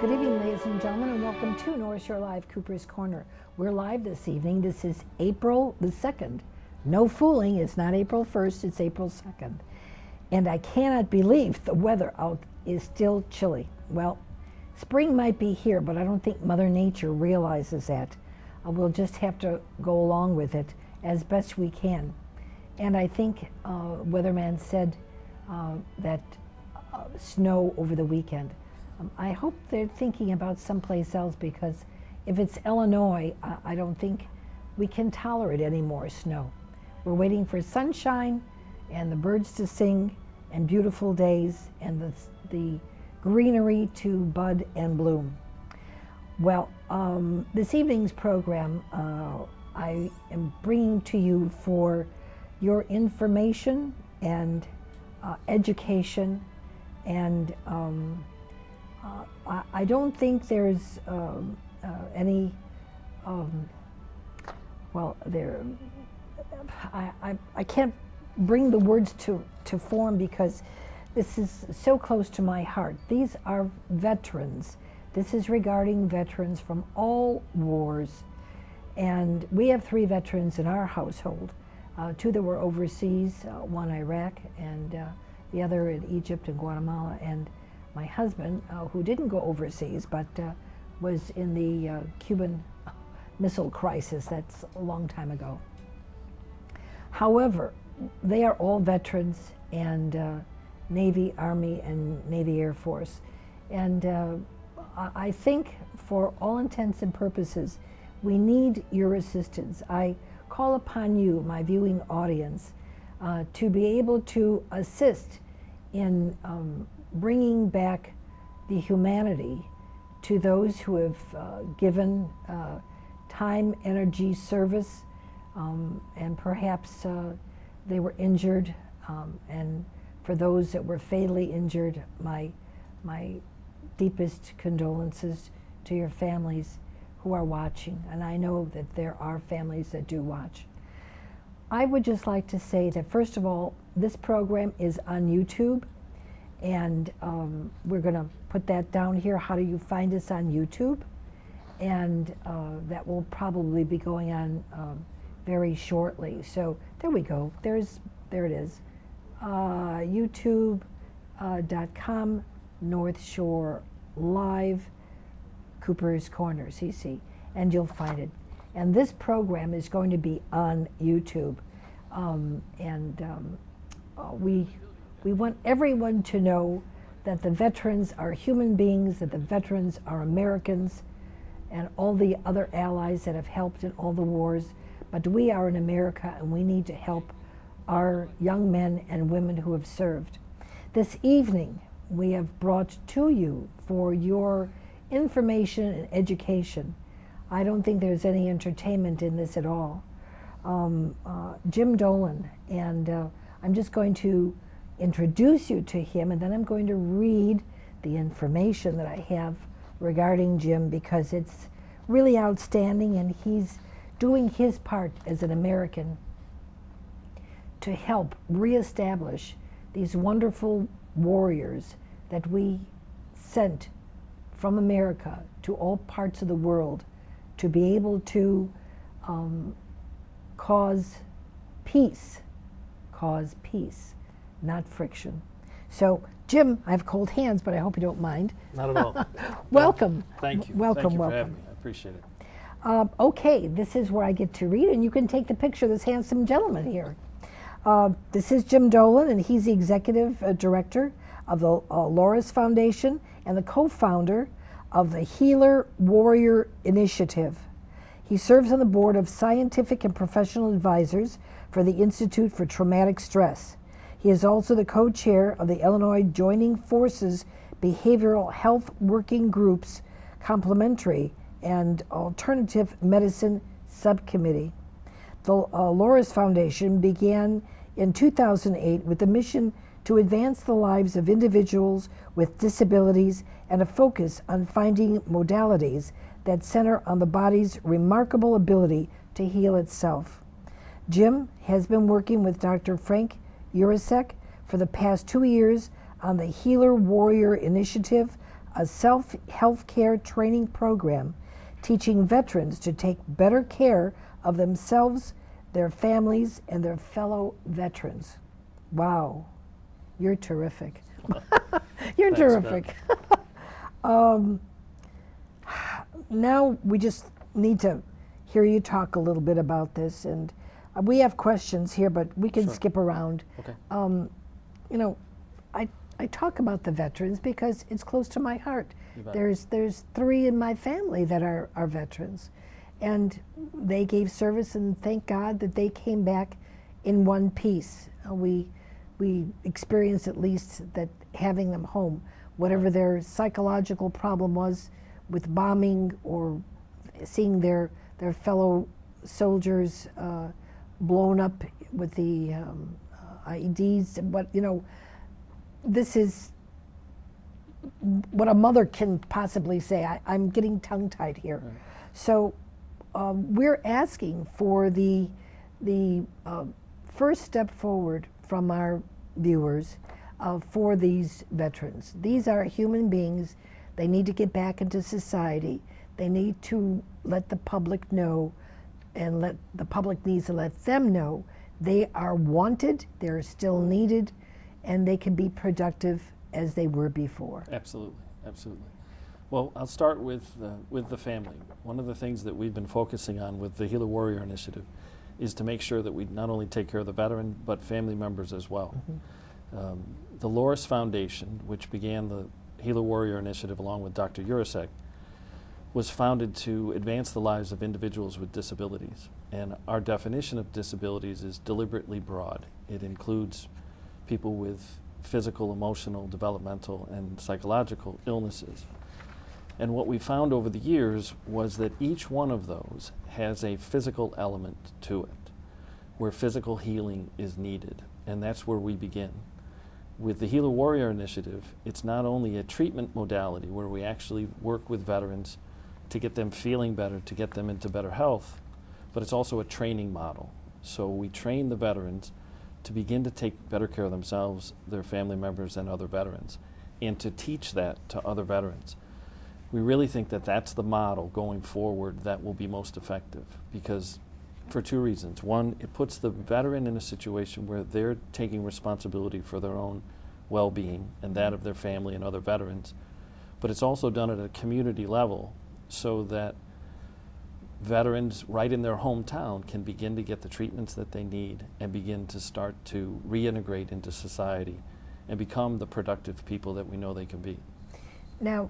Good evening, ladies and gentlemen, and welcome to North Shore Live, Cooper's Corner. We're live this evening. This is April the 2nd. No fooling, it's not April 1st, it's April 2nd. And I cannot believe the weather out is still chilly. Well, spring might be here, but I don't think Mother Nature realizes that. We'll just have to go along with it as best we can. And I think weatherman said that snow over the weekend. I hope they're thinking about someplace else, because if it's Illinois, I don't think we can tolerate any more snow. We're waiting for sunshine and the birds to sing and beautiful days and the greenery to bud and bloom. Well, this evening's program I am bringing to you for your information and education, and I don't think there's any, well, there, I can't bring the words to form, because this is so close to my heart. These are veterans. This is regarding veterans from all wars. And we have 3 veterans in our household, 2 that were overseas, one Iraq and the other in Egypt and Guatemala, and my husband, who didn't go overseas, but was in the Cuban Missile Crisis. That's a long time ago. However, they are all veterans, and Navy, Army, and Navy Air Force. And I think, for all intents and purposes, we need your assistance. I call upon you, my viewing audience, to be able to assist in bringing back the humanity to those who have given time, energy, service, and perhaps they were injured, and for those that were fatally injured, my deepest condolences to your families who are watching, and I know that there are families that do watch. I would just like to say that, first of all, this program is on YouTube, and we're going to put that down here. How do you find us on YouTube? And that will probably be going on very shortly. So there we go. There it is. YouTube.com, North Shore Live, Cooper's Corner, CC, and you'll find it. And this program is going to be on YouTube. We want everyone to know that the veterans are human beings, that the veterans are Americans, and all the other allies that have helped in all the wars. But we are in America, and we need to help our young men and women who have served. This evening, we have brought to you, for your information and education, I don't think there's any entertainment in this at all, Jim Dolan, and I'm just going to introduce you to him, and then I'm going to read the information that I have regarding Jim, because it's really outstanding, and he's doing his part as an American to help reestablish these wonderful warriors that we sent from America to all parts of the world to be able to cause peace, not friction. So, Jim, I have cold hands, but I hope you don't mind. Not at all. Welcome. Thank you. Welcome, Thank you welcome. for having me. I appreciate it. Okay, this is where I get to read, and you can take the picture of this handsome gentleman here. This is Jim Dolan, and he's the executive director of the Laurus Foundation and the co-founder of the Healer Warrior Initiative. He serves on the board of scientific and professional advisors for the Institute for Traumatic Stress. He is also the co-chair of the Illinois Joining Forces Behavioral Health Working Group's Complementary and Alternative Medicine Subcommittee. The Laurus Foundation began in 2008 with the mission to advance the lives of individuals with disabilities and a focus on finding modalities that center on the body's remarkable ability to heal itself. Jim has been working with Dr. Frank Urasek for the past 2 years on the Healer Warrior Initiative a self-health care training program teaching veterans to take better care of themselves, their families, and their fellow veterans. Wow, you're terrific. You're terrific. Now we just need to hear you talk a little bit about this, and we have questions here, but we can skip around. Okay. You know, I talk about the veterans because it's close to my heart. There's 3 in my family that are veterans, and they gave service, and thank God that they came back in one piece. We experienced at least that having them home, whatever their psychological problem was with bombing or seeing their fellow soldiers blown up with the IEDs, but this is what a mother can possibly say. I'm getting tongue-tied here. Right. So we're asking for the first step forward from our viewers for these veterans. These are human beings. They need to get back into society. They need to let the public know, and the public needs to let them know they are wanted, they're still needed, and they can be productive as they were before. Absolutely, absolutely. Well, I'll start with the family. One of the things that we've been focusing on with the Healer Warrior Initiative is to make sure that we not only take care of the veteran, but family members as well. Mm-hmm. The Laurus Foundation, which began the Healer Warrior Initiative along with Dr. Urasek, was founded to advance the lives of individuals with disabilities. And our definition of disabilities is deliberately broad. It includes people with physical, emotional, developmental, and psychological illnesses. And what we found over the years was that each one of those has a physical element to it, where physical healing is needed. And that's where we begin. With the Healer Warrior Initiative, it's not only a treatment modality where we actually work with veterans to get them feeling better, to get them into better health, but it's also a training model. So we train the veterans to begin to take better care of themselves, their family members, and other veterans, and to teach that to other veterans. We really think that that's the model going forward that will be most effective, because for 2 reasons. One, it puts the veteran in a situation where they're taking responsibility for their own well-being and that of their family and other veterans, but it's also done at a community level so that veterans right in their hometown can begin to get the treatments that they need and begin to start to reintegrate into society and become the productive people that we know they can be. Now,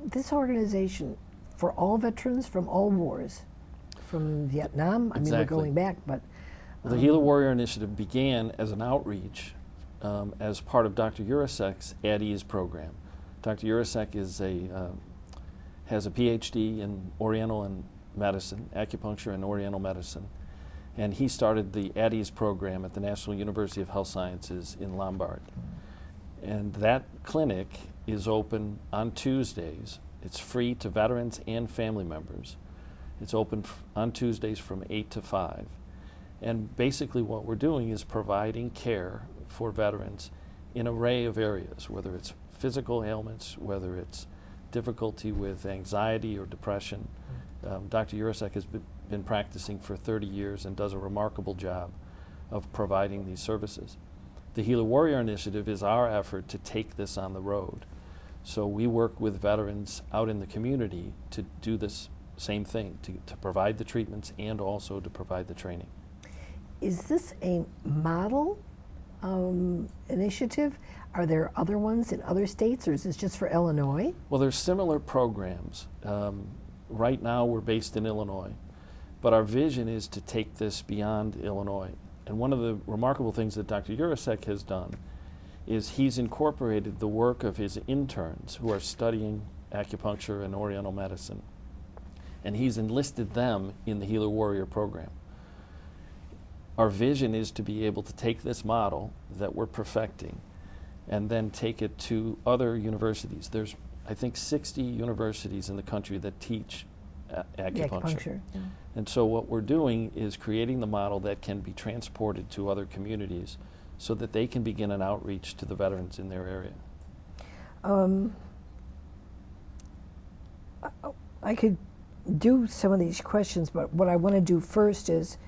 this organization for all veterans from all wars, from Vietnam, I mean, we're going back, but... The Healer Warrior Initiative began as an outreach as part of Dr. Urasek's At Ease program. Dr. Urasek has a PhD in Oriental and medicine, acupuncture and Oriental medicine, and he started the At Ease program at the National University of Health Sciences in Lombard. And that clinic is open on Tuesdays. It's free to veterans and family members. It's open on Tuesdays from 8 to 5. And basically what we're doing is providing care for veterans in an array of areas, whether it's physical ailments, whether it's difficulty with anxiety or depression. Dr. Urasek has been practicing for 30 years and does a remarkable job of providing these services. The Healer Warrior Initiative is our effort to take this on the road. So we work with veterans out in the community to do this same thing, to provide the treatments and also to provide the training. Is this a model initiative? Are there other ones in other states, or is this just for Illinois? Well, there's similar programs. Right now we're based in Illinois, but our vision is to take this beyond Illinois. And one of the remarkable things that Dr. Urasek has done is he's incorporated the work of his interns who are studying acupuncture and Oriental medicine, and he's enlisted them in the Healer Warrior program. Our vision is to be able to take this model that we're perfecting and then take it to other universities. There's, I think, 60 universities in the country that teach acupuncture. Yeah. And so what we're doing is creating the model that can be transported to other communities so that they can begin an outreach to the veterans in their area. I could do some of these questions, but what I want to do first is,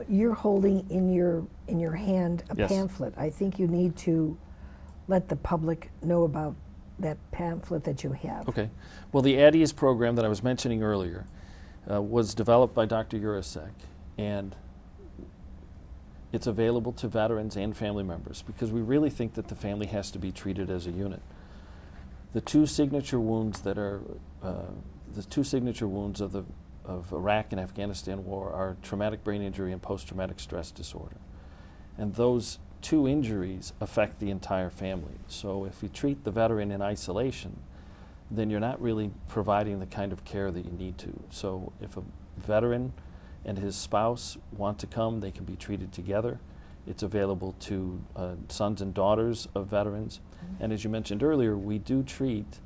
you're holding in your hand a Yes. pamphlet. I think you need to let the public know about that pamphlet that you have. Okay. Well, the ADDIES program that I was mentioning earlier was developed by Dr. Urasek, and it's available to veterans and family members because we really think that the family has to be treated as a unit. The two signature wounds that are of Iraq and Afghanistan war are traumatic brain injury and post-traumatic stress disorder, and those two injuries affect the entire family. So if you treat the veteran in isolation, then you're not really providing the kind of care that you need to. So if a veteran and his spouse want to come, they can be treated together. It's available to sons and daughters of veterans. And as you mentioned earlier, we do treat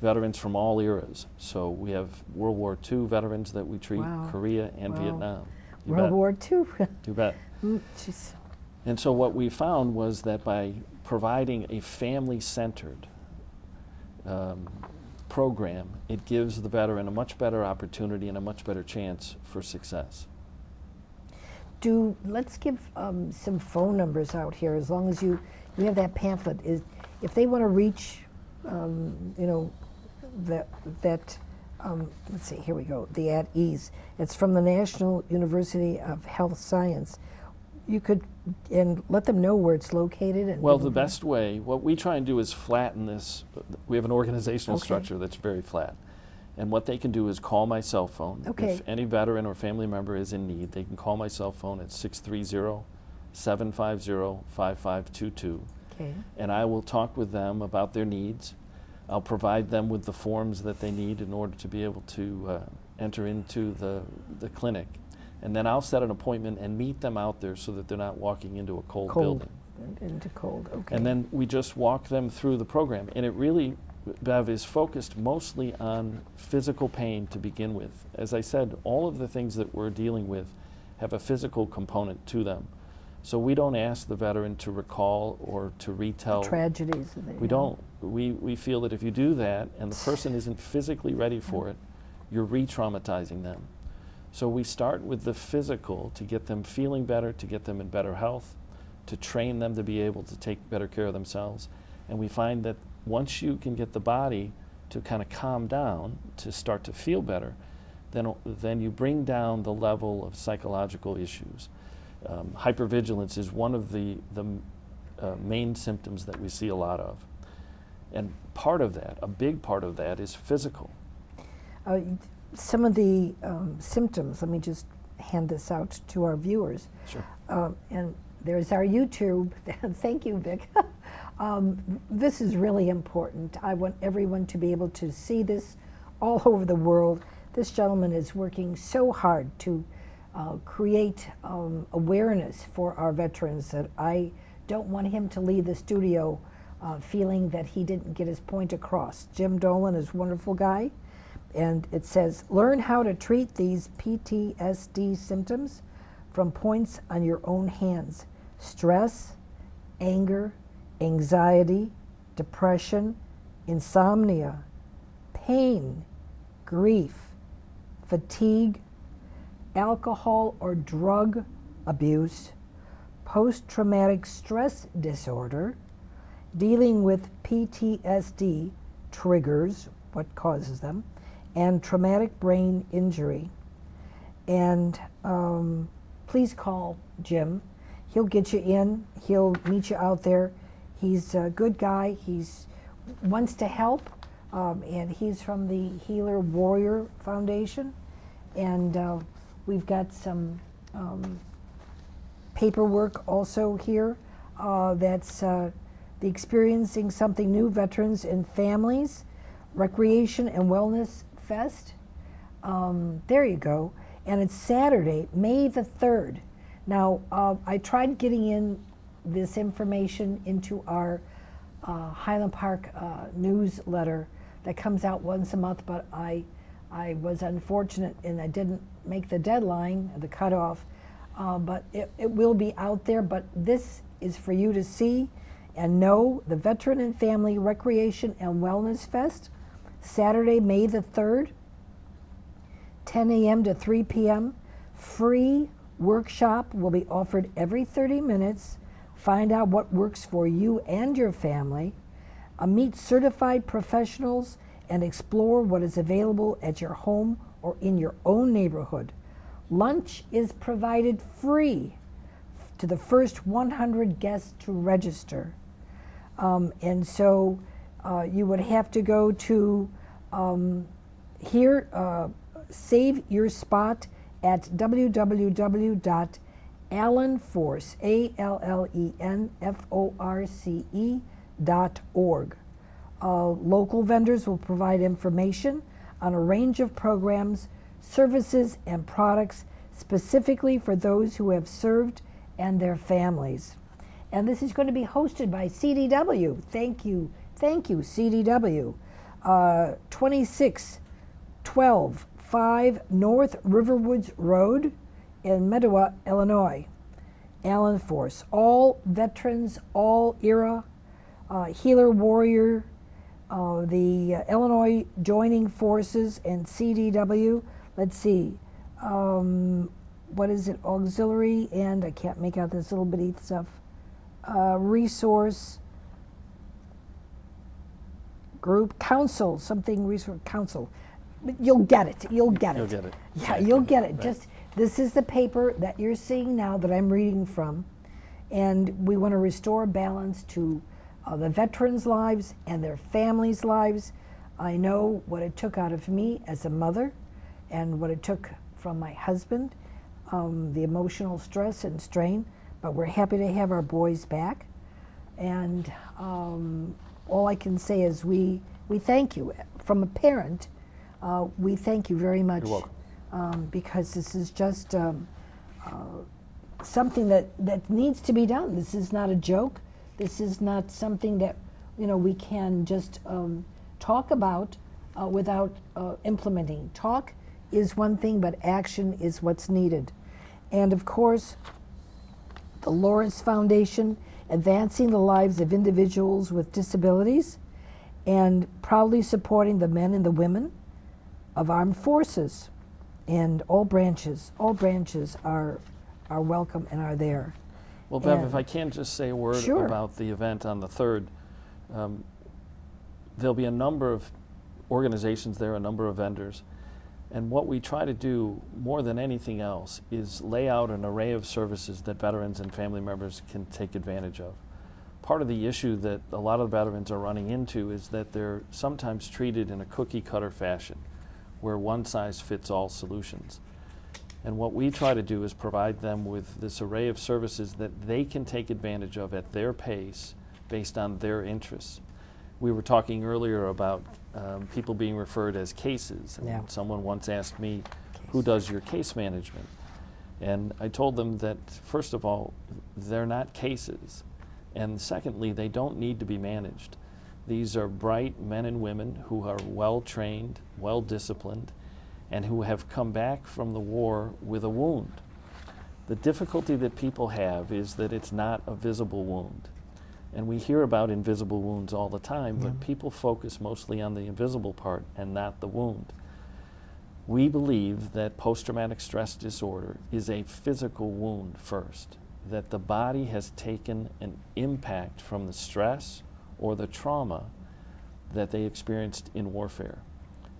veterans from all eras. So we have World War II veterans that we treat, Wow. Korea and Wow. Vietnam. You World bet. War II. You bet. Jeez. And so what we found was that by providing a family-centered program, it gives the veteran a much better opportunity and a much better chance for success. Let's give some phone numbers out here. As long as you have that pamphlet, if they want to reach, let's see, here we go. The at ease. It's from the National University of Health Science. You could and let them know where it's located. And Well, the best way, what we try and do is flatten this. We have an organizational Okay. structure that's very flat. And what they can do is call my cell phone. Okay. If any veteran or family member is in need, they can call my cell phone at 630-750-5522. Okay. And I will talk with them about their needs. I'll provide them with the forms that they need in order to be able to enter into the clinic. And then I'll set an appointment and meet them out there so that they're not walking into a cold building. Into cold. Okay. And then we just walk them through the program. And it really, Bev, is focused mostly on physical pain to begin with. As I said, all of the things that we're dealing with have a physical component to them. So we don't ask the veteran to recall or to retell tragedies. We don't. We feel that if you do that and the person isn't physically ready for it, you're re-traumatizing them. So we start with the physical to get them feeling better, to get them in better health, to train them to be able to take better care of themselves. And we find that once you can get the body to kind of calm down, to start to feel better, then you bring down the level of psychological issues. Hypervigilance is one of the main symptoms that we see a lot of. And part of that, a big part of that, is physical. Some of the symptoms, let me just hand this out to our viewers. Sure. And there's our YouTube. Thank you, Vic. This is really important. I want everyone to be able to see this all over the world. This gentleman is working so hard to create awareness for our veterans that I don't want him to leave the studio feeling that he didn't get his point across. Jim Dolan is a wonderful guy. And it says, learn how to treat these PTSD symptoms from points on your own hands. Stress, anger, anxiety, depression, insomnia, pain, grief, fatigue, alcohol or drug abuse, post-traumatic stress disorder, dealing with PTSD triggers, what causes them, and traumatic brain injury. And please call Jim. He'll get you in. He'll meet you out there. He's a good guy. He's wants to help, and he's from the Healer Warrior Foundation. And we've got some paperwork also here that's the Experiencing Something New Veterans and Families Recreation and Wellness Fest. There you go. And it's Saturday, May the 3rd. Now, I tried getting in this information into our Highland Park newsletter that comes out once a month, but I was unfortunate and I didn't make the deadline, the cutoff. But it will be out there, but this is for you to see and know. The Veteran and Family Recreation and Wellness Fest, Saturday, May the 3rd, 10 a.m. to 3 p.m. Free workshop will be offered every 30 minutes. Find out what works for you and your family. Meet certified professionals and explore what is available at your home or in your own neighborhood. Lunch is provided free to the first 100 guests to register. And so you would have to go to save your spot at www.allenforce.org. Local vendors will provide information on a range of programs, services, and products specifically for those who have served and their families. And this is going to be hosted by CDW. Thank you, CDW. 2612 North Riverwoods Road in Medowa, Illinois. Allen Force. All veterans, all era, Healer Warrior, the Illinois Joining Forces, and CDW. Let's see. What is it? Auxiliary, and I can't make out this little bitty stuff. Resource group, council, something resource council. But you'll get it. You'll get it. Yeah, you'll get it. Right. Just this is the paper that you're seeing now that I'm reading from, and we want to restore balance to the veterans' lives and their families' lives. I know what it took out of me as a mother, and what it took from my husband, the emotional stress and strain. But we're happy to have our boys back, and all I can say is we thank you. From a parent, we thank you very much. You're welcome. Because this is just something that needs to be done. This is not a joke. This is not something that we can just talk about without implementing. Talk is one thing, but action is what's needed. And of course, the Laurus Foundation, advancing the lives of individuals with disabilities, and proudly supporting the men and the women of armed forces, and all branches are welcome and are there. Well, Bev, if I can just say a word Sure. about the event on the 3rd. There'll be a number of organizations there, a number of vendors, and what we try to do more than anything else is lay out an array of services that veterans and family members can take advantage of. Part of the issue that a lot of veterans are running into is that they're sometimes treated in a cookie-cutter fashion, where one-size-fits-all solutions. And what we try to do is provide them with this array of services that they can take advantage of at their pace based on their interests. We were talking earlier about people being referred as cases. And Yeah. someone once asked me, who does your case management? And I told them that, first of all, they're not cases. And secondly, they don't need to be managed. These are bright men and women who are well-trained, well-disciplined, and who have come back from the war with a wound. The difficulty that people have is that it's not a visible wound. And we hear about invisible wounds all the time, but people focus mostly on the invisible part and not the wound. We believe that post-traumatic stress disorder is a physical wound first, that the body has taken an impact from the stress or the trauma that they experienced in warfare.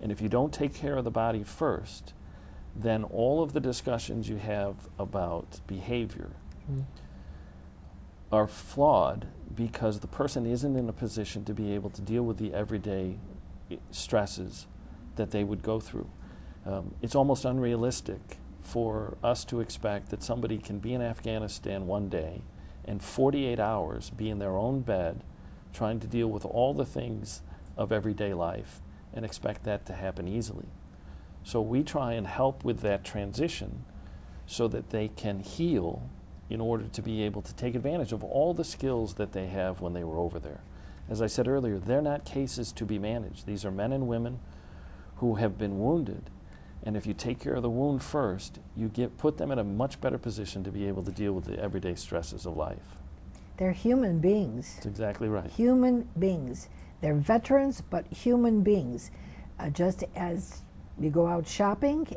And if you don't take care of the body first, then all of the discussions you have about behavior are flawed because the person isn't in a position to be able to deal with the everyday stresses that they would go through. It's almost unrealistic for us to expect that somebody can be in Afghanistan one day and 48 hours be in their own bed trying to deal with all the things of everyday life and expect that to happen easily. So we try and help with that transition so that they can heal in order to be able to take advantage of all the skills that they have when they were over there. As I said earlier, they're not cases to be managed. These are men and women who have been wounded, and if you take care of the wound first, you put them in a much better position to be able to deal with the everyday stresses of life. They're human beings. That's exactly right. Human beings. They're veterans, but human beings. just as you go out shopping,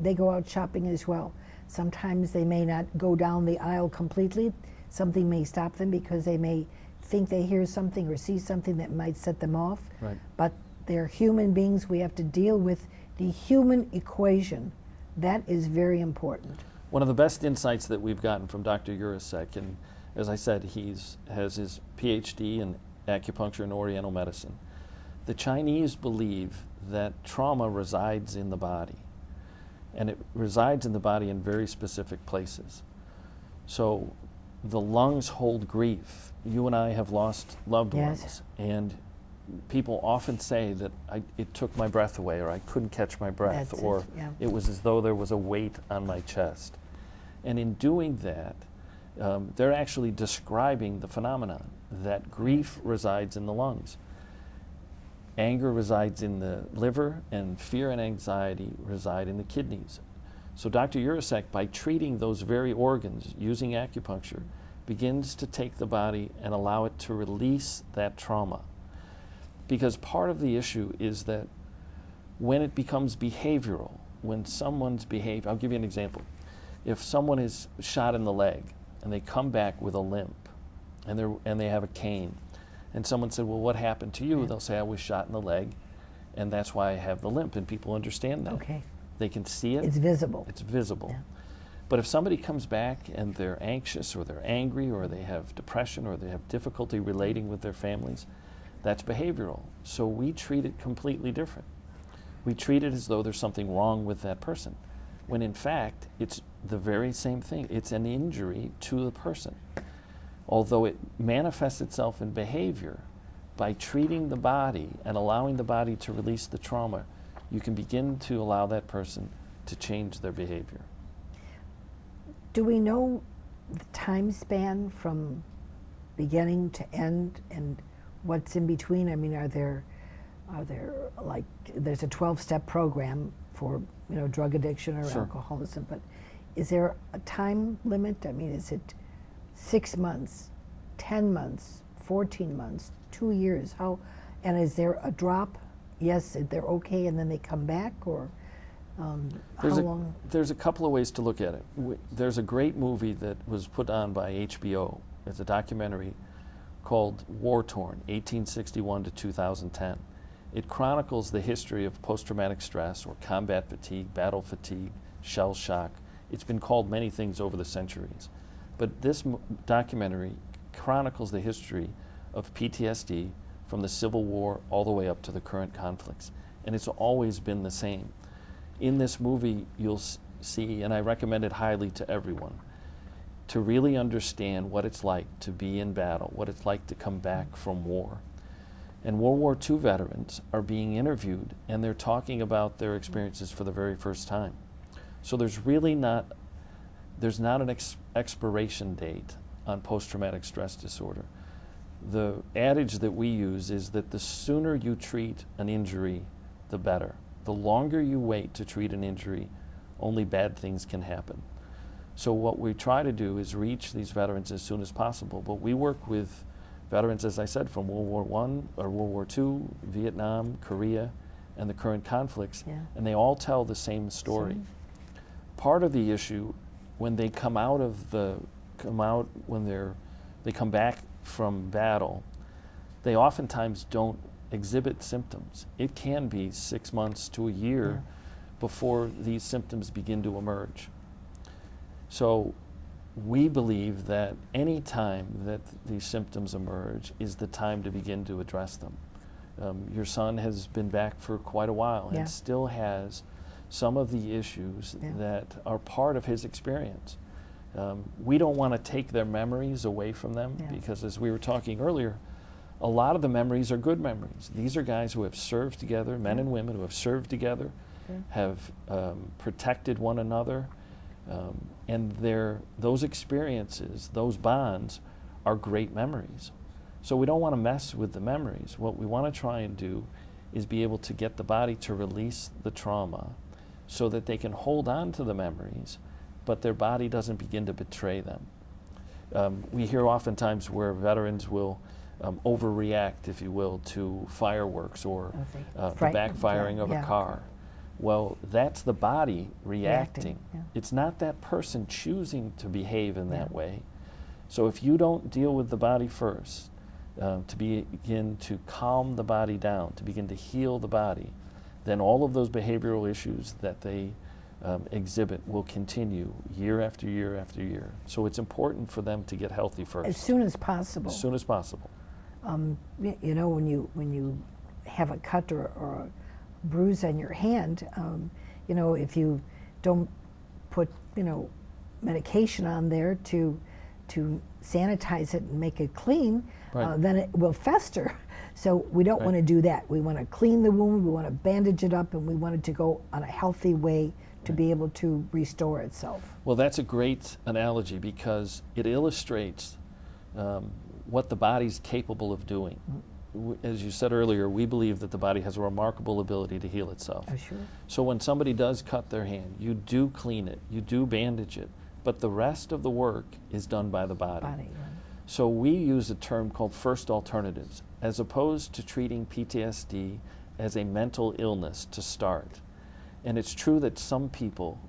they go out shopping as well. Sometimes they may not go down the aisle completely. Something may stop them because they may think they hear something or see something that might set them off. Right. But they're human beings. We have to deal with the human equation. That is very important. One of the best insights that we've gotten from Dr. Urasek, and as I said, has his PhD in acupuncture and oriental medicine. The Chinese believe that trauma resides in the body, and it resides in the body in very specific places. So the lungs hold grief. You and I have lost loved Yes. ones, and people often say that it took my breath away, or I couldn't catch my breath, That's or it, yeah. it was as though there was a weight on my chest. And in doing that, they're actually describing the phenomenon that grief resides in the lungs. Anger resides in the liver, and fear and anxiety reside in the kidneys. So Dr. Urasek, by treating those very organs using acupuncture, begins to take the body and allow it to release that trauma. Because part of the issue is that when it becomes behavioral, when someone's behavior, I'll give you an example. If someone is shot in the leg and they come back with a limp and they have a cane, and someone said, well, what happened to you? Yeah. They'll say, I was shot in the leg, and that's why I have the limp, and people understand that. Okay. They can see it. It's visible. It's visible. Yeah. But if somebody comes back and they're anxious, or they're angry, or they have depression, or they have difficulty relating with their families, that's behavioral. So we treat it completely different. We treat it as though there's something wrong with that person, when in fact it's the very same thing. It's an injury to the person. Although it manifests itself in behavior, by treating the body and allowing the body to release the trauma, you can begin to allow that person to change their behavior. Do we know the time span from beginning to end and what's in between? I mean, are there like, there's a 12-step program for, drug addiction or Sure. alcoholism, but is there a time limit? I mean, is it 6 months, 10 months, 14 months, 2 years? And is there a drop? Yes, they're okay and then they come back, or how long? There's a couple of ways to look at it. There's a great movie that was put on by HBO. It's a documentary called War Torn, 1861 to 2010. It chronicles the history of post-traumatic stress, or combat fatigue, battle fatigue, shell shock. It's been called many things over the centuries. But this documentary chronicles the history of PTSD from the Civil War all the way up to the current conflicts. And it's always been the same. In this movie, you'll see, and I recommend it highly to everyone, to really understand what it's like to be in battle, what it's like to come back from war. And World War II veterans are being interviewed, and they're talking about their experiences for the very first time. So there's not an expiration date on post-traumatic stress disorder. The adage that we use is that the sooner you treat an injury, the better. The longer you wait to treat an injury, only bad things can happen. So what we try to do is reach these veterans as soon as possible, but we work with veterans, as I said, from World War I or World War II, Vietnam, Korea, and the current conflicts, Yeah. and they all tell the same story. Same. Part of the issue, when they come back from battle, they oftentimes don't exhibit symptoms. It can be 6 months to a year Yeah. before these symptoms begin to emerge. So we believe that any time that these symptoms emerge is the time to begin to address them. Your son has been back for quite a while Yeah. and still has some of the issues Yeah. that are part of his experience. We don't want to take their memories away from them, Yeah. because as we were talking earlier, a lot of the memories are good memories. These are guys who have served together, men Yeah. and women who have served together, Yeah. have protected one another, and those experiences, those bonds, are great memories. So we don't want to mess with the memories. What we want to try and do is be able to get the body to release the trauma so that they can hold on to the memories, but their body doesn't begin to betray them. We hear oftentimes where veterans will overreact, if you will, to fireworks or the Frightening, backfiring of a car. Well, that's the body reacting. Yeah. It's not that person choosing to behave in that way. So if you don't deal with the body first, to begin to calm the body down, to begin to heal the body, then all of those behavioral issues that they exhibit will continue year after year after year. So it's important for them to get healthy first. As soon as possible. As soon as possible. You know, when you have a cut or a bruise on your hand, you know, if you don't put, you know, medication on there to sanitize it and make it clean, then it will fester. So we don't want to do that. We want to clean the wound, we want to bandage it up, and we want it to go on a healthy way to be able to restore itself. Well, that's a great analogy because it illustrates what the body's capable of doing. As you said earlier, we believe that the body has a remarkable ability to heal itself. Oh, sure. So when somebody does cut their hand, you do clean it, you do bandage it, but the rest of the work is done by the body. So we use a term called first alternatives, as opposed to treating PTSD as a mental illness to start. And it's true that some people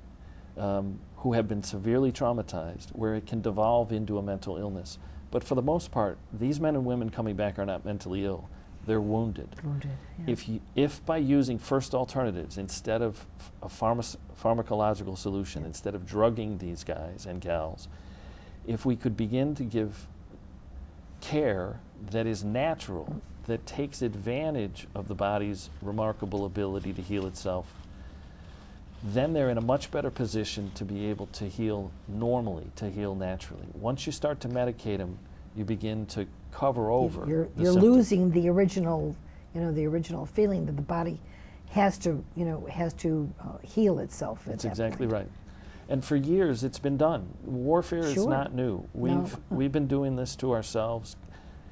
who have been severely traumatized, where it can devolve into a mental illness. But for the most part, these men and women coming back are not mentally ill. They're wounded. Yeah. If by using first alternatives instead of a pharmacological solution, instead of drugging these guys and gals, if we could begin to give care that is natural, that takes advantage of the body's remarkable ability to heal itself, then they're in a much better position to be able to heal normally, to heal naturally. Once you start to medicate them, you begin to cover over. You're losing the original, you know, the original feeling that the body has to, you know, heal itself. That's exactly right. And for years, it's been done. Warfare is not new. We've been doing this to ourselves,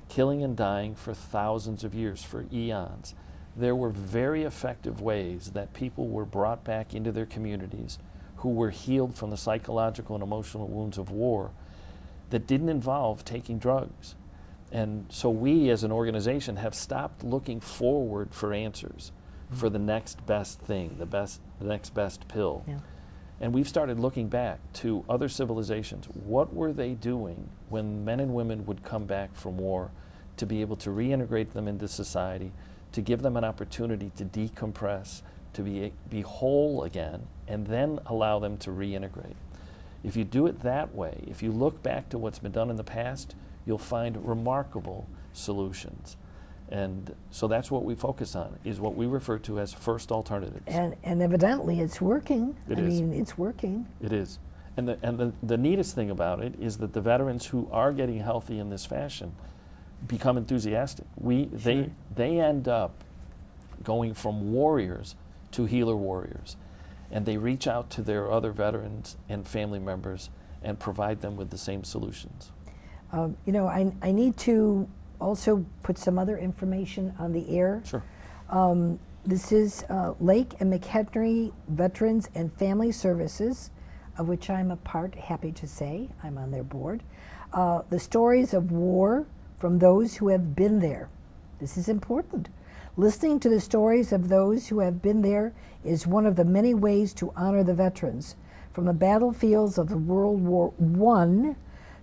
killing and dying for thousands of years, for eons. There were very effective ways that people were brought back into their communities who were healed from the psychological and emotional wounds of war that didn't involve taking drugs. And so we as an organization have stopped looking forward for answers, for the next best thing, the next best pill. And we've started looking back to other civilizations. What were they doing when men and women would come back from war to be able to reintegrate them into society, to give them an opportunity to decompress, to be whole again, and then allow them to reintegrate. If you do it that way, if you look back to what's been done in the past, you'll find remarkable solutions. And so that's what we focus on, is what we refer to as first alternatives. And evidently it's working. I mean, it's working. It is. And the neatest thing about it is that the veterans who are getting healthy in this fashion become enthusiastic. They end up going from warriors to healer warriors, and they reach out to their other veterans and family members and provide them with the same solutions. You know, I need to also put some other information on the air. Sure. This is Lake and McHenry Veterans and Family Services, of which I'm a part, happy to say. I'm on their board. The stories of war from those who have been there. This is important. Listening to the stories of those who have been there is one of the many ways to honor the veterans. From the battlefields of the World War I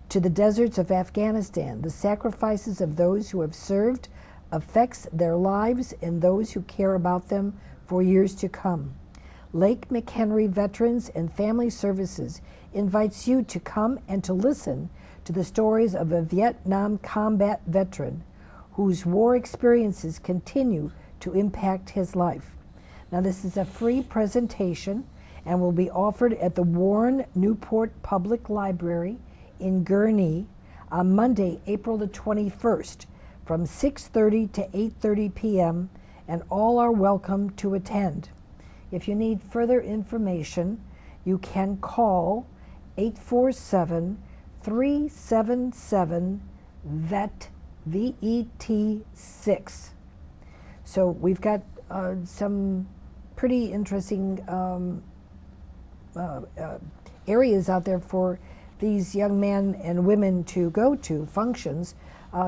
to the deserts of Afghanistan, the sacrifices of those who have served affects their lives and those who care about them for years to come. Lake McHenry Veterans and Family Services invites you to come and to listen to the stories of a Vietnam combat veteran whose war experiences continue to impact his life. Now, this is a free presentation and will be offered at the Warren Newport Public Library in Gurnee on Monday, April the 21st from 6:30 to 8:30 p.m., and all are welcome to attend. If you need further information, you can call 847-377-VET, VET6. So we've got some pretty interesting areas out there for these young men and women to go to, functions.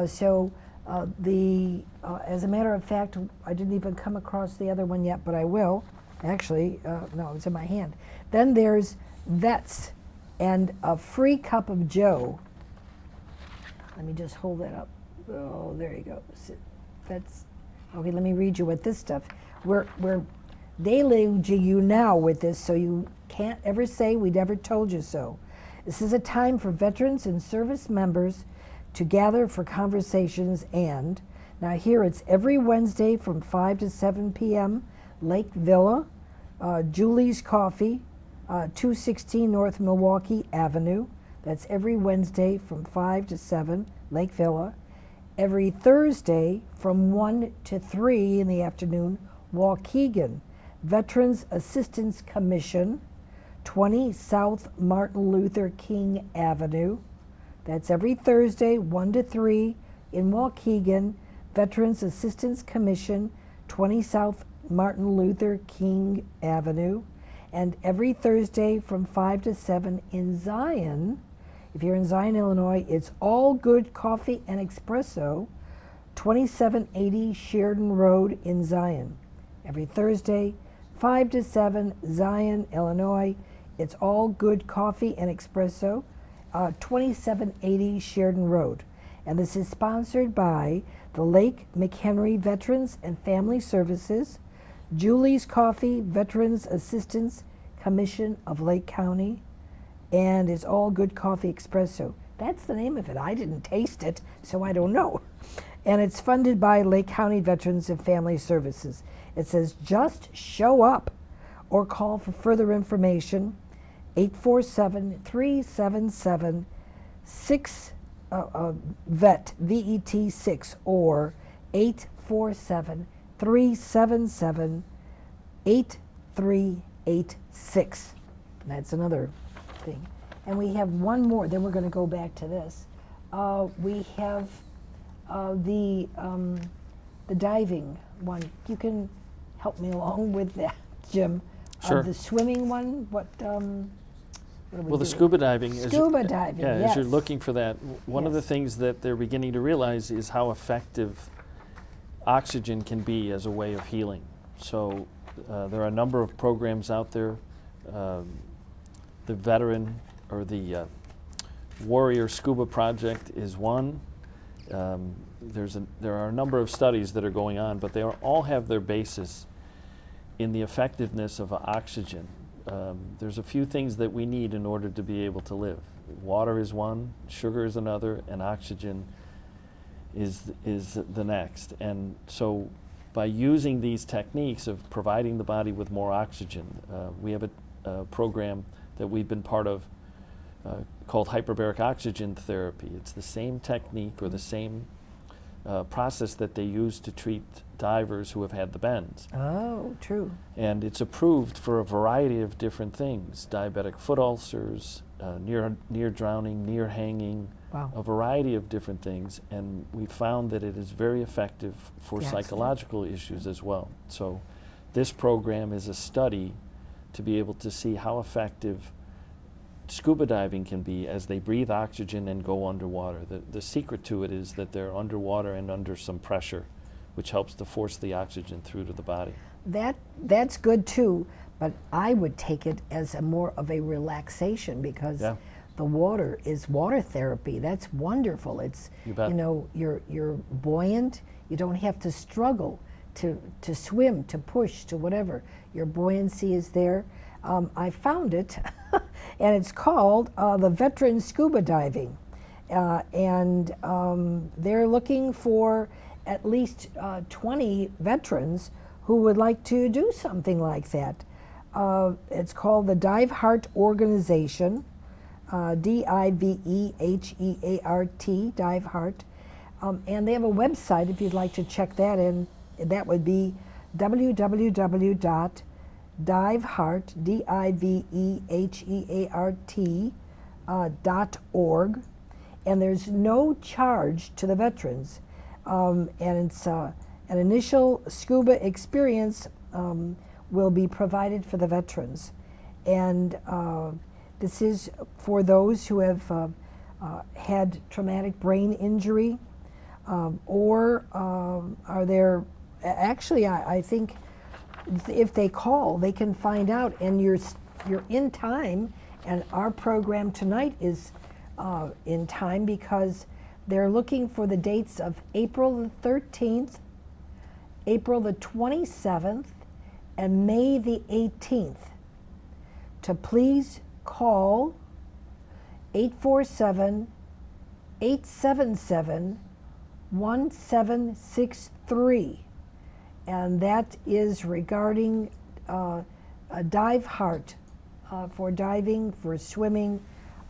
So As a matter of fact, I didn't even come across the other one yet, but I will. Actually, no, it's in my hand. Then there's Vets and a free cup of Joe. Let me just hold that up. Oh, there you go. That's okay. Let me read you what this stuff. We're deluging you now with this, so you can't ever say we never told you so. This is a time for veterans and service members to gather for conversations, and now here it's every Wednesday from 5 to 7 p.m. Lake Villa, Julie's Coffee, 216 North Milwaukee Avenue. That's every Wednesday from 5 to 7, Lake Villa. Every Thursday from 1 to 3 in the afternoon, Waukegan, Veterans Assistance Commission, 20 South Martin Luther King Avenue. That's every Thursday, 1 to 3 in Waukegan, Veterans Assistance Commission, 20 South Martin Luther King Avenue. And every Thursday from 5 to 7 in Zion. If you're in Zion, Illinois, it's All Good Coffee and Espresso, 2780 Sheridan Road in Zion. Every Thursday, 5 to 7, Zion, Illinois, it's All Good Coffee and Espresso, 2780 Sheridan Road. And this is sponsored by the Lake McHenry Veterans and Family Services, Julie's Coffee, Veterans Assistance Commission of Lake County, and it's All Good Coffee Espresso. That's the name of it. I didn't taste it, so I don't know. And it's funded by Lake County Veterans and Family Services. It says just show up or call for further information, 847-377-6 VET, VET 6, or 847-377-8386. That's another thing. And we have one more, then we're going to go back to this. We have the diving one. You can help me along with that, Jim. Sure. The swimming one, what do we Well, do? the scuba diving. Scuba diving, Yeah, yes. as you're looking for that, one of the Yes. things that they're beginning to realize is how effective oxygen can be as a way of healing. So there are a number of programs out there. The veteran or the Warrior Scuba Project is one. There are a number of studies that are going on, but they all have their basis in the effectiveness of oxygen. There's a few things that we need in order to be able to live. Water is one, sugar is another, and oxygen is the next. And so by using these techniques of providing the body with more oxygen, we have a program that we've been part of called hyperbaric oxygen therapy. It's the same technique or the same process that they use to treat divers who have had the bends. Oh, true. And it's approved for a variety of different things: diabetic foot ulcers, near drowning, near hanging, Wow. a variety of different things. And we found that it is very effective for Yeah, psychological issues as well. So this program is a study to be able to see how effective scuba diving can be as they breathe oxygen and go underwater. The secret to it is that they're underwater and under some pressure, which helps to force the oxygen through to the body. That's good too, but I would take it as more of a relaxation because Yeah. the water is water therapy. That's wonderful. It's You bet. you're buoyant. You don't have to struggle to swim, to push, to whatever. Your buoyancy is there. I found it, and it's called the Veteran Scuba Diving, and they're looking for at least 20 veterans who would like to do something like that. It's called the Dive Heart Organization, DIVEHEART, Dive Heart, and they have a website if you'd like to check that in. That would be www.diveheart, DIVEHEART.org, and there's no charge to the veterans, and it's an initial scuba experience will be provided for the veterans, and this is for those who have had traumatic brain injury, Or are there, actually, I think if they call, they can find out, and you're in time, and our program tonight is in time because they're looking for the dates of April the 13th, April the 27th, and May the 18th. To please call 847-877-1763, and that is regarding a dive heart for diving, for swimming,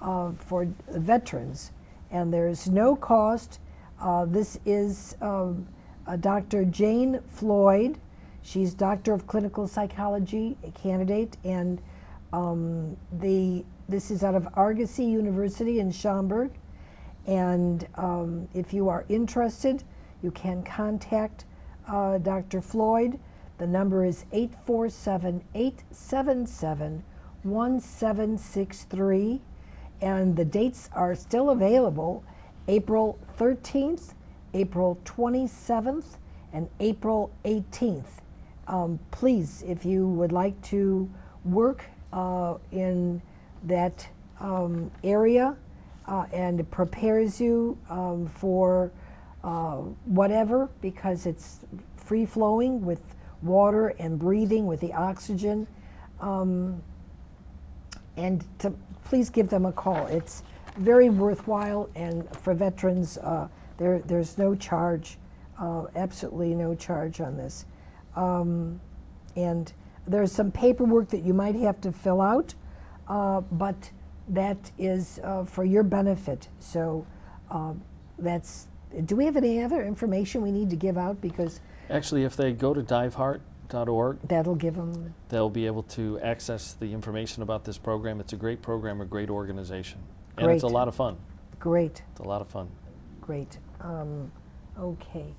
for veterans. And there's no cost. This is Dr. Jane Floyd. She's Doctor of Clinical Psychology, a candidate, and this is out of Argosy University in Schaumburg. And if you are interested, you can contact Dr. Floyd. The number is 847-877-1763. And the dates are still available: April 13th, April 27th, and April 18th. Please, if you would like to work in that area and it prepares you for whatever, because it's free flowing with water and breathing with the oxygen, and to please give them a call. It's very worthwhile, and for veterans, there's no charge, absolutely no charge on this. And there's some paperwork that you might have to fill out, but that is for your benefit. So that's, do we have any other information we need to give out? Because Actually, if they go to diveheart.org, that'll give them, they'll be able to access the information about this program. It's a great program, a great organization. And Great. it's a lot of fun. great, It's a lot of fun. great. Okay.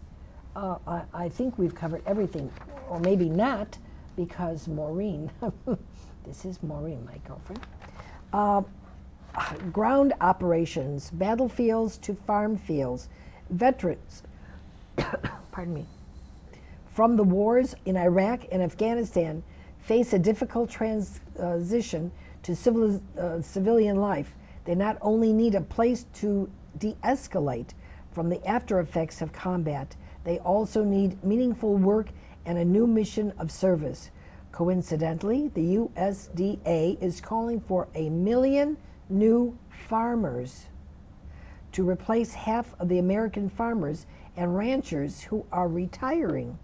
I think we've covered everything, or maybe not, because Maureen, this is Maureen, my girlfriend. Ground operations, battlefields to farm fields, veterans, pardon me, from the wars in Iraq and Afghanistan face a difficult transition to civilian life. They not only need a place to de-escalate from the after effects of combat, they also need meaningful work and a new mission of service. Coincidentally, the USDA is calling for 1 million new farmers to replace half of the American farmers and ranchers who are retiring.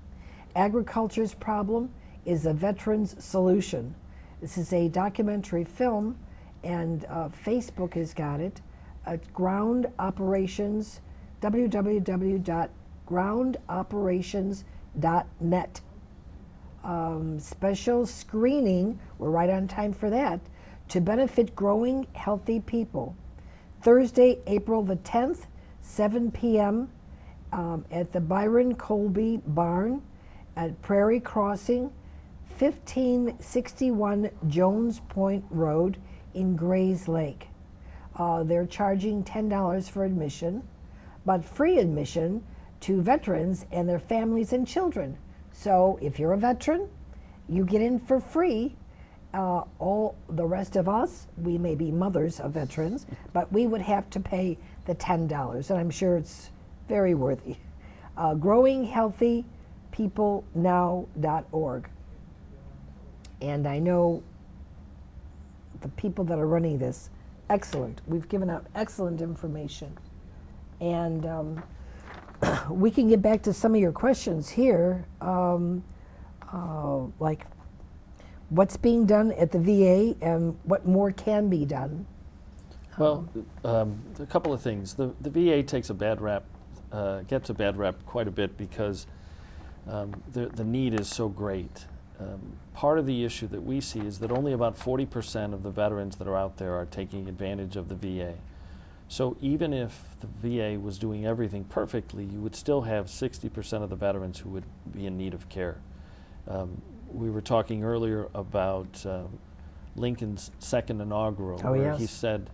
Agriculture's problem is a veteran's solution. This is a documentary film, and Facebook has got it at Ground Operations, www.groundoperations.net. Special screening, we're right on time for that, to benefit growing healthy people. Thursday, April the 10th, 7 p.m. At the Byron Colby Barn at Prairie Crossing, 1561 Jones Point Road in Grays Lake. They're charging $10 for admission, but free admission to veterans and their families and children. So if you're a veteran, you get in for free. All the rest of us, we may be mothers of veterans, but we would have to pay the $10, and I'm sure it's very worthy. GrowingHealthyPeopleNow.org. And I know the people that are running this, excellent. We've given out excellent information. And we can get back to some of your questions here, like what's being done at the VA and what more can be done. Well, a couple of things. The VA takes a bad rap, gets a bad rap quite a bit because the need is so great. Part of the issue that we see is that only about 40% of the veterans that are out there are taking advantage of the VA. So even if the VA was doing everything perfectly, you would still have 60% of the veterans who would be in need of care. We were talking earlier about Lincoln's second inaugural, where yes. he said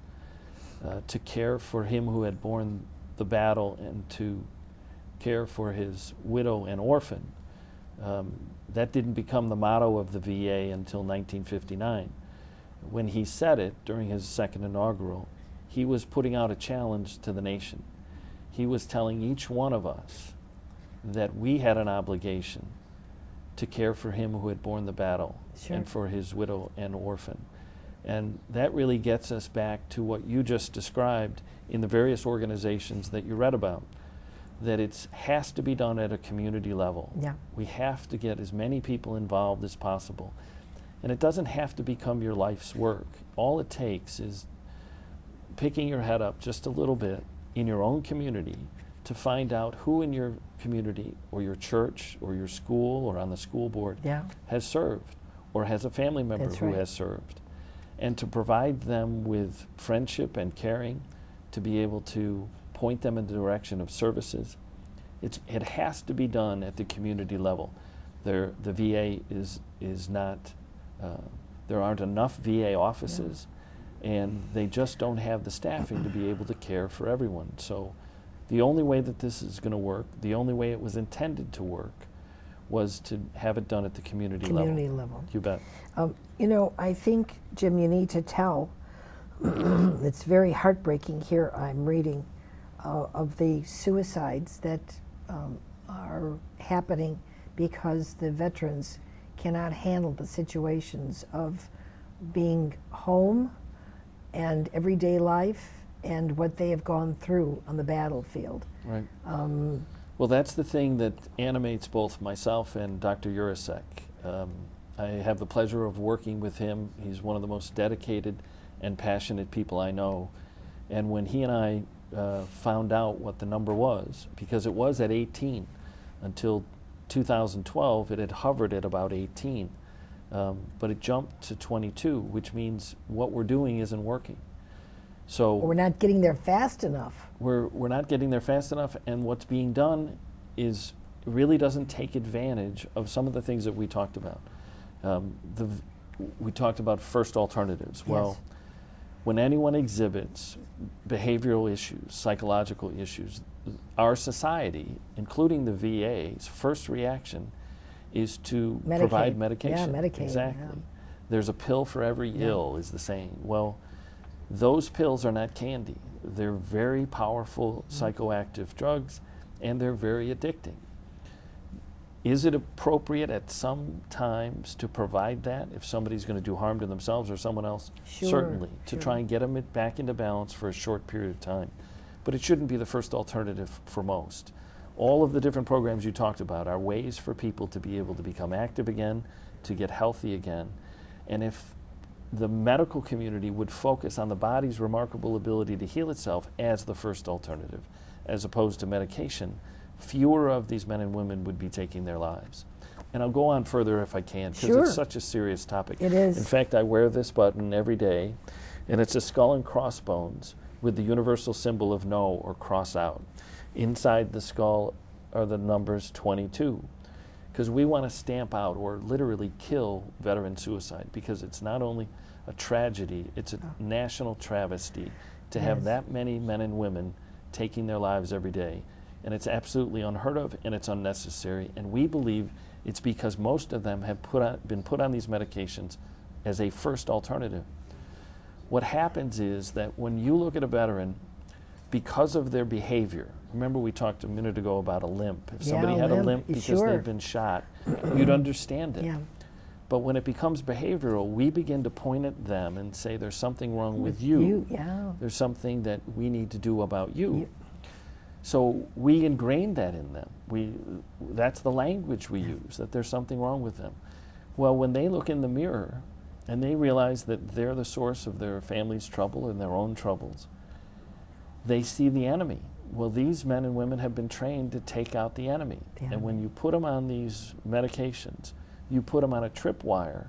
to care for him who had borne the battle and to care for his widow and orphan. That didn't become the motto of the VA until 1959. When he said it during his second inaugural, he was putting out a challenge to the nation. He was telling each one of us that we had an obligation to care for him who had borne the battle, Sure. and for his widow and orphan. And that really gets us back to what you just described in the various organizations that you read about, that it has to be done at a community level. Yeah. We have to get as many people involved as possible. And it doesn't have to become your life's work. All it takes is picking your head up just a little bit in your own community to find out who in your community or your church or your school or on the school board Yeah. has served or has a family member That's who right. has served, and to provide them with friendship and caring, to be able to point them in the direction of services. It has to be done at the community level. The VA is not, there aren't enough VA offices, and they just don't have the staffing to be able to care for everyone. So the only way that this is going to work, the only way it was intended to work, was to have it done at the community level. You bet. You know, I think, Jim, you need to tell, it's very heartbreaking here, I'm reading, of the suicides that are happening because the veterans cannot handle the situations of being home and everyday life and what they have gone through on the battlefield. Right. Well, that's the thing that animates both myself and Dr. Urasek. I have the pleasure of working with him. He's one of the most dedicated and passionate people I know. And when he and I found out what the number was, because it was at 18 until 2012, it had hovered at about 18. But it jumped to 22, which means what we're doing isn't working. So We're not getting there fast enough. we're not getting there fast enough, and what's being done is really doesn't take advantage of some of the things that we talked about. We talked about first alternatives. Well, Yes. when anyone exhibits behavioral issues, psychological issues, our society, including the VA's first reaction is to provide medication. Yeah, Medicaid. Exactly. Yeah. There's a pill for every ill, is the saying. Well, those pills are not candy. They're very powerful psychoactive drugs, and they're very addicting. Is it appropriate at some times to provide that if somebody's going to do harm to themselves or someone else? Sure, Certainly, to sure. try and get them back into balance for a short period of time. But it shouldn't be the first alternative for most. All of the different programs you talked about are ways for people to be able to become active again, to get healthy again. And if the medical community would focus on the body's remarkable ability to heal itself as the first alternative, as opposed to medication, fewer of these men and women would be taking their lives. And I'll go on further if I can, because Sure. it's such a serious topic. It is. In fact, I wear this button every day, and it's a skull and crossbones with the universal symbol of no or cross out. Inside the skull are the numbers 22, because we want to stamp out or literally kill veteran suicide, because it's not only a tragedy, it's a national travesty to have Yes. that many men and women taking their lives every day. And it's absolutely unheard of, and it's unnecessary. And we believe it's because most of them have been put on these medications as a first alternative. What happens is that when you look at a veteran, because of their behavior, remember we talked a minute ago about a limp. If somebody had a limp because sure. they've been shot, you'd understand it. Yeah. But when it becomes behavioral, we begin to point at them and say, there's something wrong with you. Yeah. There's something that we need to do about you. So we ingrain that in them. That's the language we use, that there's something wrong with them. Well, when they look in the mirror and they realize that they're the source of their family's trouble and their own troubles, they see the enemy. Well, these men and women have been trained to take out the enemy. And when you put them on these medications, you put them on a tripwire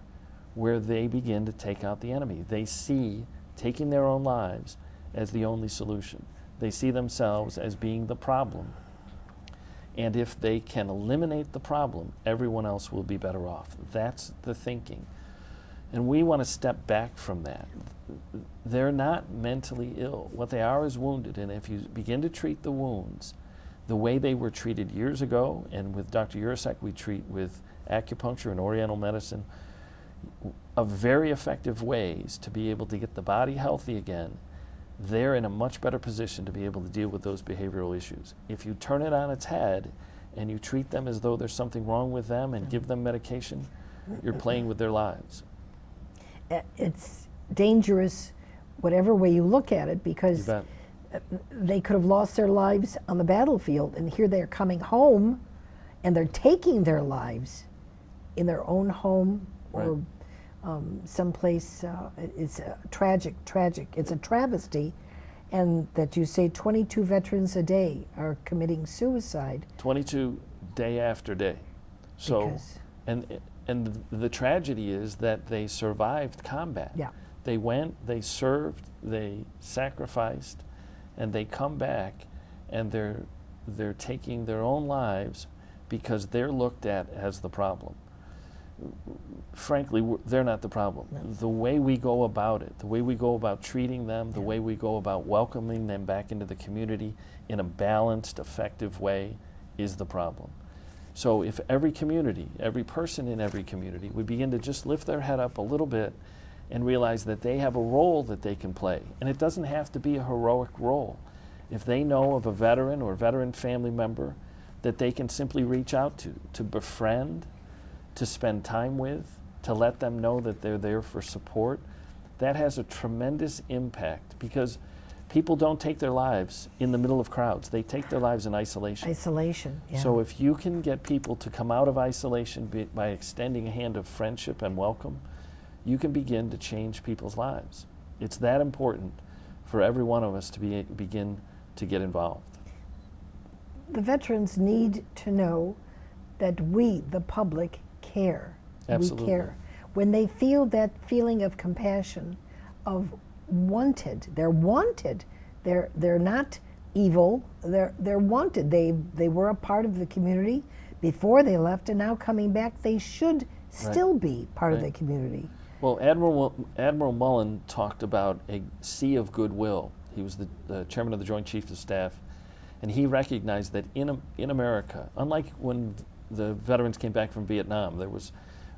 where they begin to take out the enemy. They see taking their own lives as the only solution. They see themselves as being the problem. And if they can eliminate the problem, everyone else will be better off. That's the thinking. And we want to step back from that. They're not mentally ill. What they are is wounded. And if you begin to treat the wounds, the way they were treated years ago, and with Dr. Urasek we treat with acupuncture and oriental medicine, of very effective ways to be able to get the body healthy again, they're in a much better position to be able to deal with those behavioral issues. If you turn it on its head and you treat them as though there's something wrong with them and give them medication, you're playing with their lives. It's dangerous whatever way you look at it, because they could have lost their lives on the battlefield, and here they're coming home and they're taking their lives in their own home or someplace. It's tragic. It's a travesty. And that you say 22 veterans a day are committing suicide. 22 day after day. So, and the tragedy is that they survived combat. Yeah. They went, they served, they sacrificed, and they come back, and they're taking their own lives because they're looked at as the problem. Frankly, they're not the problem. No. The way we go about it, the way we go about treating them, the way we go about welcoming them back into the community in a balanced, effective way is the problem. So if every community, every person in every community would begin to just lift their head up a little bit and realize that they have a role that they can play, and it doesn't have to be a heroic role. If they know of a veteran or veteran family member that they can simply reach out to befriend, to spend time with, to let them know that they're there for support, that has a tremendous impact, because people don't take their lives in the middle of crowds. They take their lives in isolation. Isolation, yeah. So if you can get people to come out of isolation by extending a hand of friendship and welcome, you can begin to change people's lives. It's that important for every one of us to begin to get involved. The veterans need to know that we, the public, care. Absolutely. We care. When they feel that feeling of compassion, of wanted, they're wanted. They're not evil. They're wanted. They were a part of the community before they left, and now coming back, they should still be part of the community. Well, Admiral Mullen talked about a sea of goodwill. He was the chairman of the Joint Chiefs of Staff, and he recognized that in America, unlike when the veterans came back from Vietnam, there was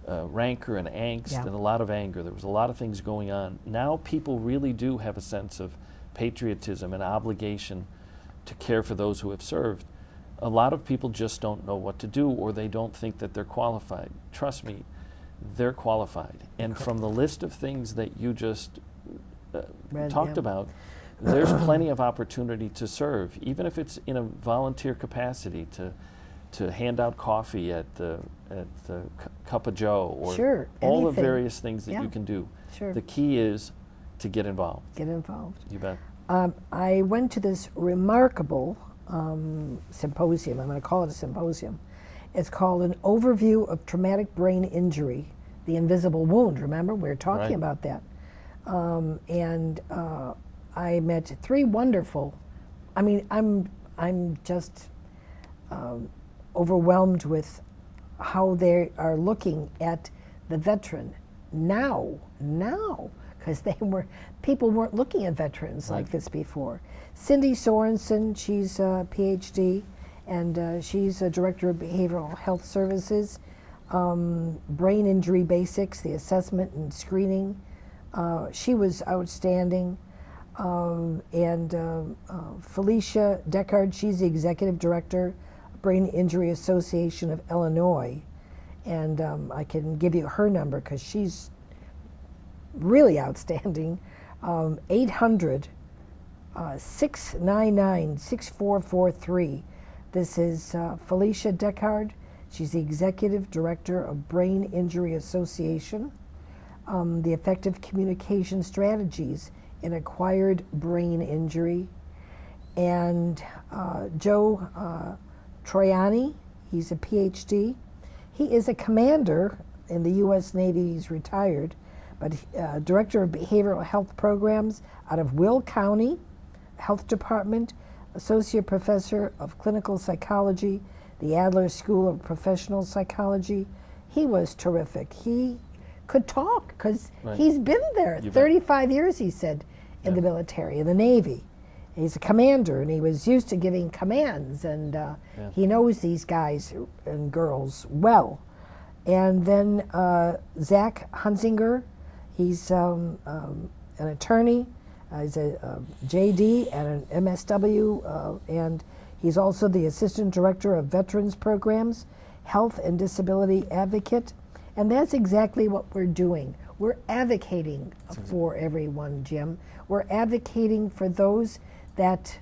rancor and angst and a lot of anger. There was a lot of things going on. Now people really do have a sense of patriotism and obligation to care for those who have served. A lot of people just don't know what to do, or they don't think that they're qualified. Trust me, they're qualified. And from the list of things that you just talked about, there's plenty of opportunity to serve, even if it's in a volunteer capacity, to hand out coffee at the Cup of Joe, or all the various things that you can do. The key is to get involved. Get involved. You bet. I went to this remarkable symposium. I'm going to call it a symposium. It's called An Overview of Traumatic Brain Injury, the Invisible Wound. Remember, we were talking about that. And I met three wonderful, I'm just overwhelmed with how they are looking at the veteran now, because people weren't looking at veterans like this before. Cindy Sorensen, she's a PhD, and she's a director of behavioral health services, brain injury basics, the assessment and screening. She was outstanding. And Felicia Deckard, she's the executive director, Brain Injury Association of Illinois. And I can give you her number because she's really outstanding. 800-699-6443. This is Felicia Deckard. She's the executive director of Brain Injury Association. The effective communication strategies in acquired brain injury. And Joe Troiani, he's a PhD. He is a commander in the U.S. Navy. He's retired, but director of behavioral health programs out of Will County Health Department, associate professor of clinical psychology, the Adler School of Professional Psychology. He was terrific. He could talk because he's been there 35 years, he said, in the military, in the Navy. he's a commander, and he was used to giving commands, and he knows these guys and girls well. And then Zach Hunzinger, he's an attorney, he's a JD and an MSW, and he's also the Assistant Director of Veterans Programs, Health and Disability Advocate. And that's exactly what we're doing. We're advocating for everyone, Jim. We're advocating for those that,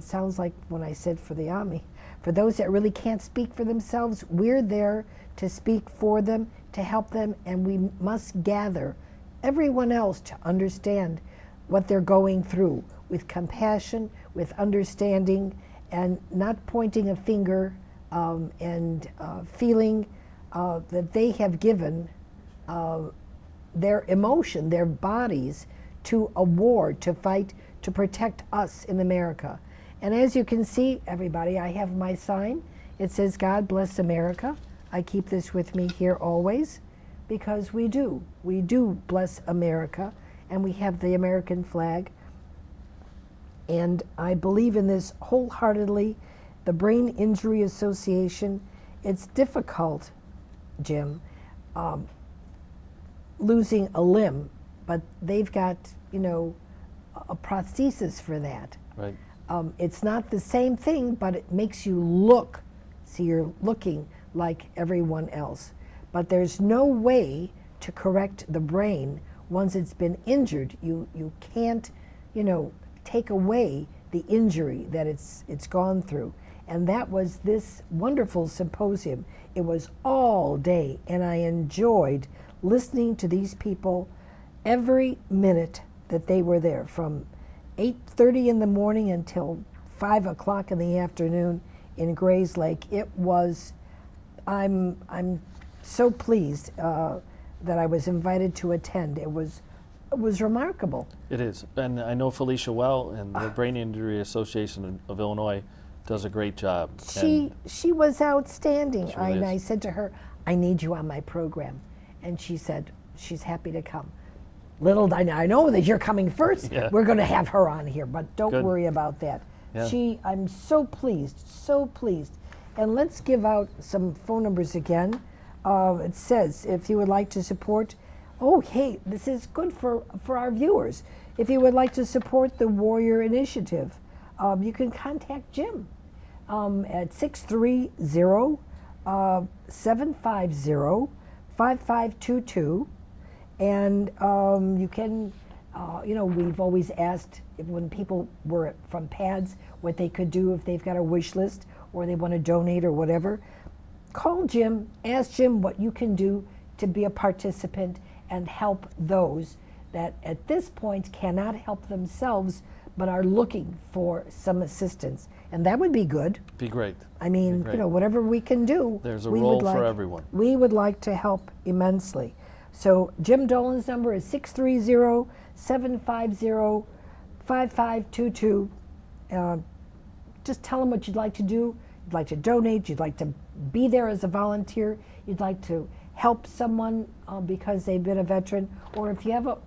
sounds like when I said for the Army, for those that really can't speak for themselves. We're there to speak for them, to help them, and we must gather everyone else to understand what they're going through with compassion, with understanding, and not pointing a finger and feeling that they have given their emotion, their bodies, to a war, to fight, to protect us in America. And as you can see, everybody, I have my sign. It says, God bless America. I keep this with me here always, because we do. We do bless America, and we have the American flag. And I believe in this wholeheartedly. The Brain Injury Association, it's difficult, Jim, losing a limb, but they've got, a prosthesis for that. Right. It's not the same thing, but it makes you look, so you're looking like everyone else. But there's no way to correct the brain once it's been injured. You can't, take away the injury that it's gone through. And that was this wonderful symposium. It was all day, and I enjoyed listening to these people every minute that they were there, from 8:30 in the morning until 5 o'clock in the afternoon in Grays Lake. It was, I'm so pleased that I was invited to attend. It was remarkable. It is. And I know Felicia well, and the Brain Injury Association of Illinois does a great job. She was outstanding. She really is. I said to her, I need you on my program. And she said she's happy to come. Little did I know that you're coming first. Yeah. We're going to have her on here, but don't Good. worry about that. Yeah. I'm so pleased, so pleased. And let's give out some phone numbers again. It says, if you would like to support, hey, this is good for our viewers. If you would like to support the Warrior Initiative, you can contact Jim at 630-750-5522. And you can, we've always asked when people were from PADS what they could do if they've got a wish list or they want to donate or whatever. Call Jim, ask Jim what you can do to be a participant and help those that at this point cannot help themselves but are looking for some assistance. And that would be good. Be great. I mean, Be great. Whatever we can do. There's a role for everyone. We would like to help immensely. So Jim Dolan's number is 630-750-5522. Just tell him what you'd like to do. You'd like to donate. You'd like to be there as a volunteer. You'd like to help someone because they've been a veteran. Or if you have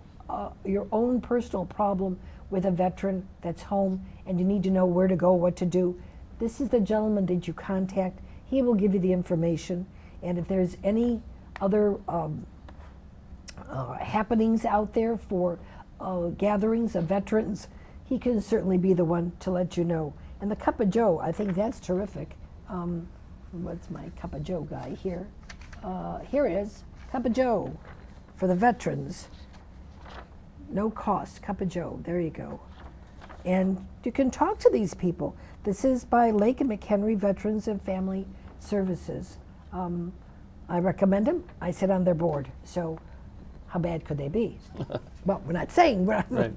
your own personal problem with a veteran that's home and you need to know where to go, what to do, this is the gentleman that you contact. He will give you the information. And if there's any other happenings out there for gatherings of veterans, he can certainly be the one to let you know. And the Cup of Joe, I think that's terrific. What's my Cup of Joe guy here? Here it is, Cup of Joe for the veterans. No cost, Cup of Joe, there you go. And you can talk to these people. This is by Lake and McHenry Veterans and Family Services. I recommend them. I sit on their board. So how bad could they be? Well, we're not saying. Right. Right.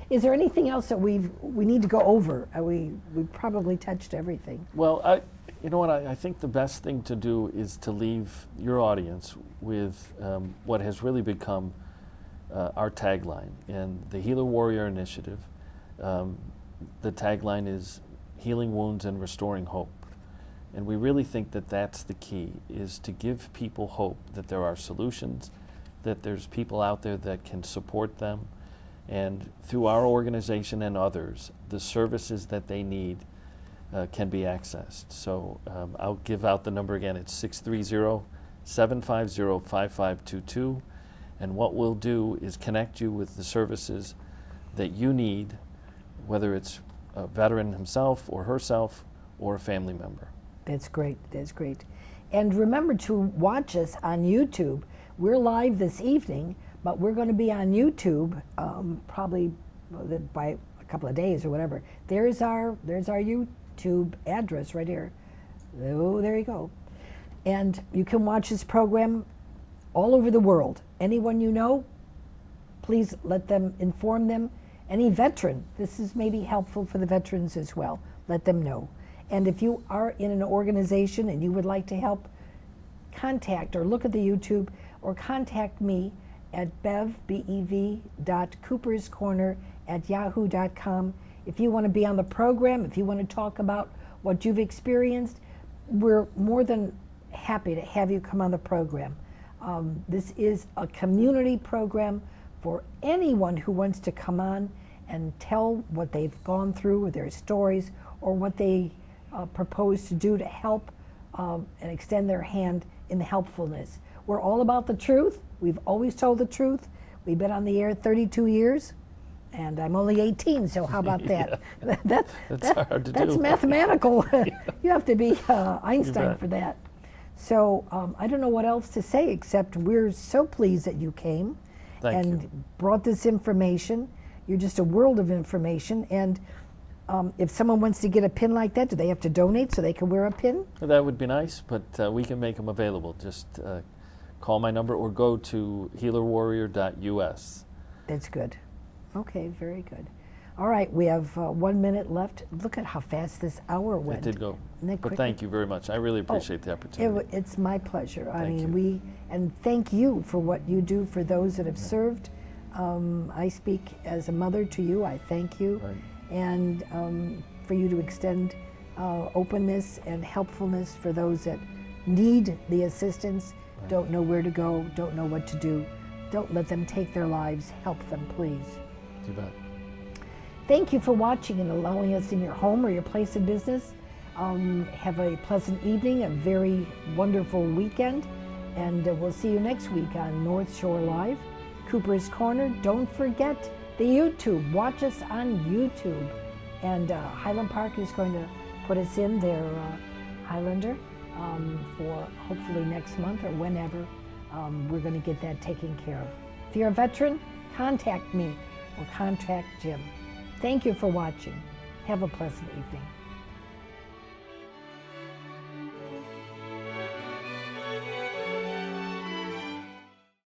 Is there anything else that we need to go over? We probably touched everything. Well, you know what? I think the best thing to do is to leave your audience with what has really become our tagline. And the Healer Warrior Initiative, the tagline is healing wounds and restoring hope. And we really think that that's the key, is to give people hope that there are solutions, that there's people out there that can support them, And through our organization and others, the services that they need can be accessed. So I'll give out the number again. It's 630-750-5522. And what we'll do is connect you with the services that you need, whether it's a veteran himself or herself or a family member. That's great. That's great. And remember to watch us on YouTube. We're live this evening, but we're going to be on YouTube probably by a couple of days or whatever. There's our YouTube address right here. Oh, there you go. And you can watch this program all over the world. Anyone you know, please let them, inform them. Any veteran, this is maybe helpful for the veterans as well. Let them know. And if you are in an organization and you would like to help, contact or look at the YouTube or contact me at bev.cooperscorner@yahoo.com. If you want to be on the program, if you want to talk about what you've experienced, we're more than happy to have you come on the program. This is a community program for anyone who wants to come on and tell what they've gone through, or their stories, or what they propose to do to help and extend their hand in helpfulness. We're all about the truth. We've always told the truth. We've been on the air 32 years, and I'm only 18, so how about that? That's hard to do. That's mathematical. You have to be Einstein for that. So I don't know what else to say, except we're so pleased that you came and brought this information. You're just a world of information. And if someone wants to get a pin like that, do they have to donate so they can wear a pin? That would be nice, but we can make them available. Just call my number or go to healerwarrior.us. That's good. Okay, very good. All right, we have 1 minute left. Look at how fast this hour went. It did go. But thank you very much. I really appreciate the opportunity. It's my pleasure. Thank you. And thank you for what you do for those that have served. I speak as a mother to you. I thank you. Right. And for you to extend openness and helpfulness for those that need the assistance, don't know where to go, don't know what to do. Don't let them take their lives. Help them, please. You bet. Thank you for watching and allowing us in your home or your place of business. Have a pleasant evening, a very wonderful weekend, and we'll see you next week on North Shore Live, Cooper's Corner. Don't forget the YouTube. Watch us on YouTube. And Highland Park is going to put us in their Highlander for hopefully next month or whenever. We're going to get that taken care of. If you're a veteran, contact me or contact Jim. Thank you for watching. Have a pleasant evening.